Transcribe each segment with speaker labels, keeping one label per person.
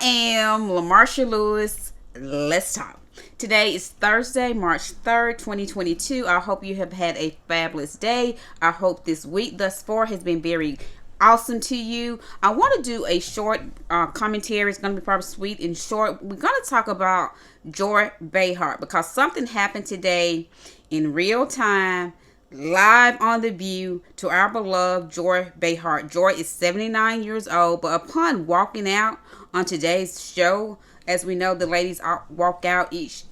Speaker 1: am LaMarsha Lewis. Let's talk. Today is Thursday, March 3rd, 2022. I hope you have had a fabulous day. I hope this week thus far has been very awesome to you. I want to do a short commentary. It's going to be probably sweet and short. We're going to talk about Joy Behar because something happened today in real time, live on The View, to our beloved Joy Behar. Joy is 79 years old, but upon walking out on today's show, as we know, the ladies walk out each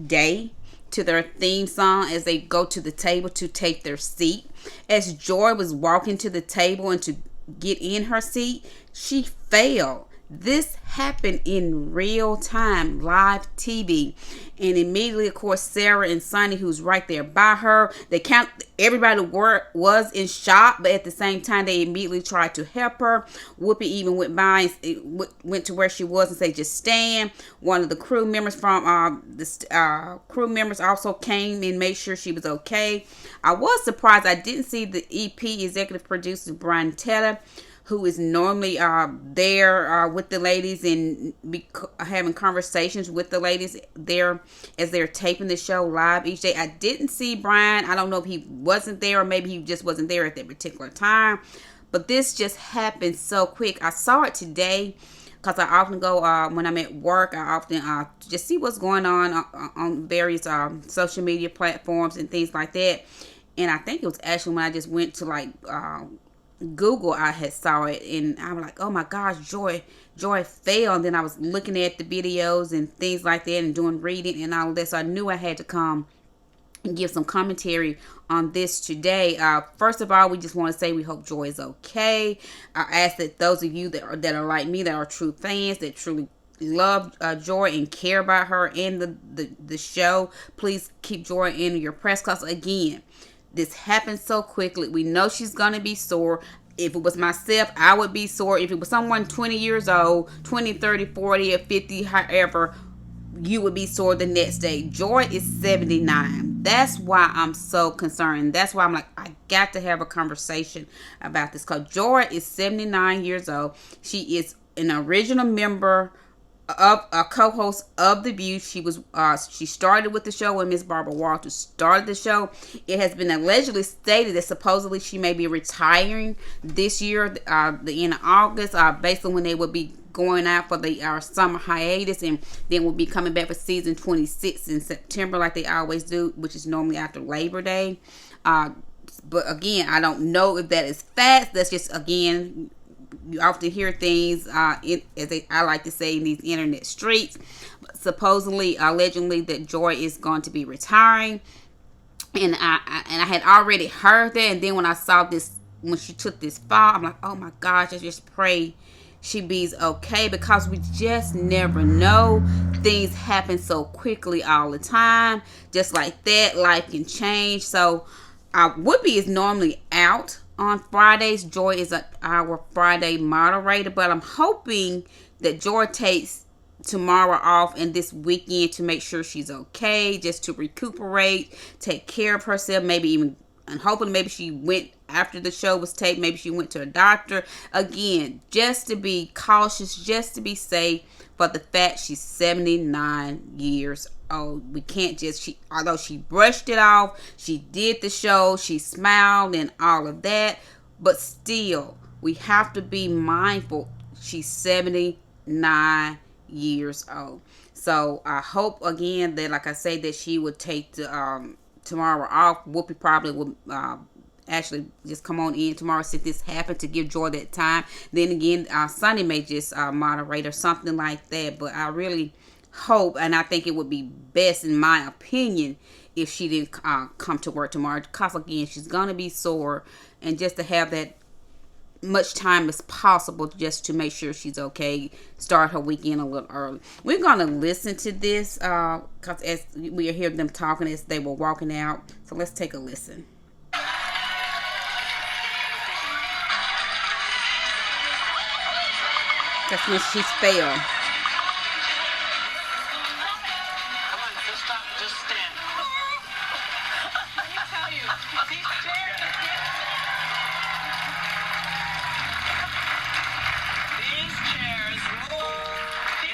Speaker 1: day to their theme song as they go to the table to take their seat. As Joy was walking to the table and to get in her seat, she fell. This happened in real time, live TV. And immediately, of course, Sara and Sunny, who's right there by her, everybody was in shock, but at the same time, they immediately tried to help her. Whoopi even went by and went to where she was and said, just stand. One of the crew members crew members also came and made sure she was okay. I was surprised. I didn't see the EP executive producer, Brian Teller, who is normally there with the ladies and having conversations with the ladies there as they're taping the show live each day. I didn't see Brian. I don't know if he wasn't there or maybe he just wasn't there at that particular time. But this just happened so quick. I saw it today because I often go, when I'm at work, I often just see what's going on various social media platforms and things like that. And I think it was actually when I just went to Google, I had saw it and I'm like, oh my gosh, Joy fell. And then I was looking at the videos and things like that and doing reading and all of this. So I knew I had to come and give some commentary on this today. First of all, we just want to say we hope Joy is okay. I ask that those of you that are like me, that are true fans, that truly love Joy and care about her and the show, please keep Joy in your press, because again, this happened so quickly. We know she's going to be sore. If it was myself, I would be sore. If it was someone 20 years old, 20, 30, 40, or 50, however, you would be sore the next day. Joy is 79. That's why I'm so concerned. That's why I'm like, I got to have a conversation about this. Because Joy is 79 years old. She is an original member of a co-host of The View. She started with the show when Miss Barbara Walters started the show. It has been allegedly stated that supposedly she may be retiring this year, the end of August, based on when they will be going out for the summer hiatus, and then we'll be coming back for season 26 in September like they always do, which is normally after Labor Day. But again, I don't know if that is fact. That's just, again, you often hear things, I like to say, in these internet streets. Supposedly, allegedly, that Joy is going to be retiring, and I had already heard that. And then when I saw this, when she took this fall, I'm like, oh my gosh! I just pray she be's okay, because we just never know. Things happen so quickly all the time, just like that. Life can change. So, Whoopi is normally out on Fridays. Joy is our Friday moderator, but I'm hoping that Joy takes tomorrow off and this weekend to make sure she's okay, just to recuperate, take care of herself, and hoping maybe she went after the show was taped, maybe she went to a doctor. Again, just to be cautious, just to be safe, for the fact she's 79 years old. We can't although she brushed it off, she did the show, she smiled and all of that, but still, we have to be mindful. She's 79 years old. So I hope, again, that, like I say, that she would take tomorrow off. Whoopi probably will actually just come on in tomorrow since this happened, to give Joy that time. Then again, Sunny may just moderate or something like that. But I really hope, and I think it would be best, in my opinion, if she didn't come to work tomorrow, because again, she's gonna be sore, and just to have that much time as possible just to make sure she's okay, start her weekend a little early. We're gonna listen to this because as we hear them talking as they were walking out, so let's take a listen. That's when she fell.
Speaker 2: These chairs move.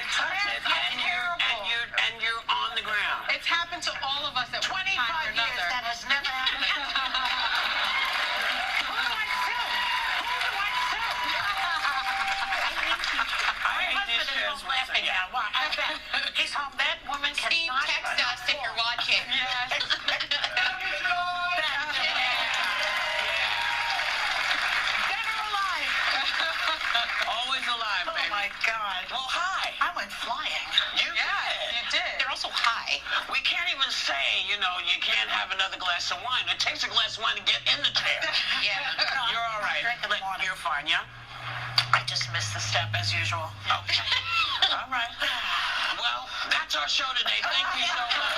Speaker 2: Daryl's laughing now. Well, I bet. He's home. That woman
Speaker 3: Steve,
Speaker 2: cannot
Speaker 3: text us if you're watching.
Speaker 2: Yes.
Speaker 4: Always alive, baby.
Speaker 2: Oh my God.
Speaker 4: Well, hi.
Speaker 2: I went flying.
Speaker 4: You did.
Speaker 3: They're also high.
Speaker 4: We can't even say, you can't have another glass of wine. It takes a glass of wine to get in the chair.
Speaker 3: Yeah.
Speaker 4: You're all right.
Speaker 2: Drinking water.
Speaker 4: You're fine, yeah?
Speaker 2: I just missed the step as usual.
Speaker 4: Okay. All right. Well, that's our show today. Thank you so much.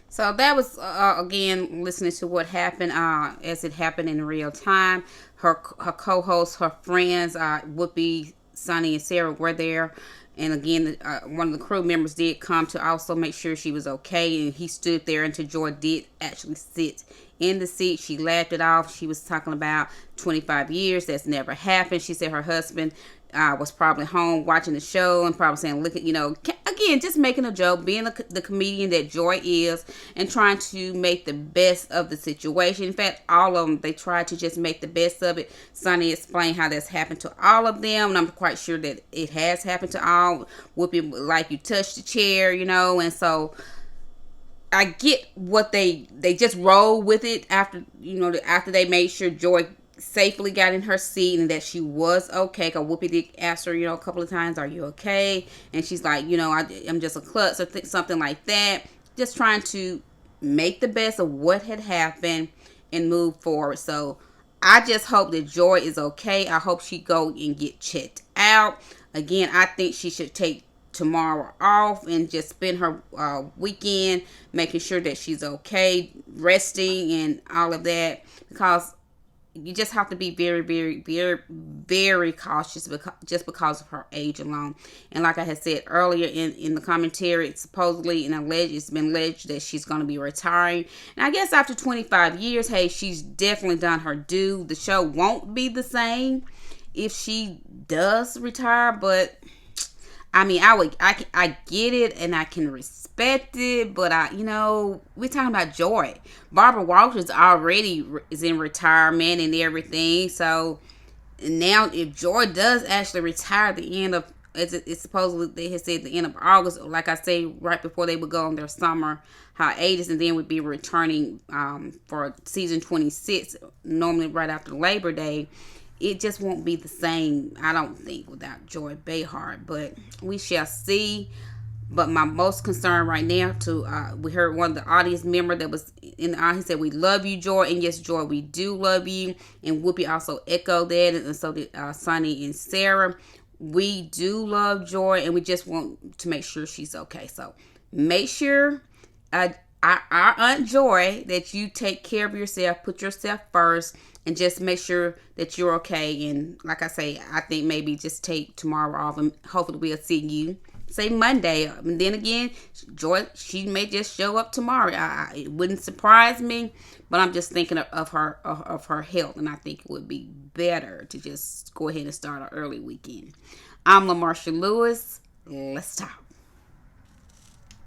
Speaker 1: So that was, again, listening to what happened as it happened in real time. Her co-hosts, her friends, Whoopi, Sunny, and Sara were there. And again, one of the crew members did come to also make sure she was okay. And he stood there until Joy did actually sit in the seat. She laughed it off. She was talking about 25 years. That's never happened. She said her husband was probably home watching the show and probably saying, look at, again, just making a joke, being the comedian that Joy is and trying to make the best of the situation. In fact, all of them, they tried to just make the best of it. Sunny explained how that's happened to all of them, and I'm quite sure that it has happened to all. Whoopi, like, you touched the chair, and so I get what they just roll with it after, after they made sure Joy safely got in her seat and that she was okay. Because Whoopi did ask her, a couple of times, are you okay? And she's like, I'm just a klutz or something like that. Just trying to make the best of what had happened and move forward. So I just hope that Joy is okay. I hope she go and get checked out. Again, I think she should take tomorrow off and just spend her weekend making sure that she's okay, resting and all of that, because you just have to be very, very, very, very cautious because of her age alone. And like I had said earlier in the commentary, it's supposedly it's been alleged that she's going to be retiring. And I guess after 25 years, hey, she's definitely done her due. The show won't be the same if she does retire, but I mean, I get it and I can respect it, but we're talking about Joy. Barbara Walters already is in retirement and everything. So now, if Joy does actually retire at the end of, it's supposedly they had said the end of August, like I say, right before they would go on their summer hiatus, and then would be returning for season 26, normally right after Labor Day. It just won't be the same, I don't think, without Joy Behar. But we shall see. But my most concern right now, we heard one of the audience member that was in the audience, he said, we love you, Joy. And yes, Joy, we do love you. And Whoopi also echoed that. And so did Sunny and Sara. We do love Joy. And we just want to make sure she's okay. So make sure, our Aunt Joy, that you take care of yourself. Put yourself first. And just make sure that you're okay. And like I say, I think maybe just take tomorrow off. And hopefully we'll see you, say, Monday. And then again, Joy, she may just show up tomorrow. It wouldn't surprise me. But I'm just thinking of her health. And I think it would be better to just go ahead and start an early weekend. I'm LaMarsha Lewis. Let's talk.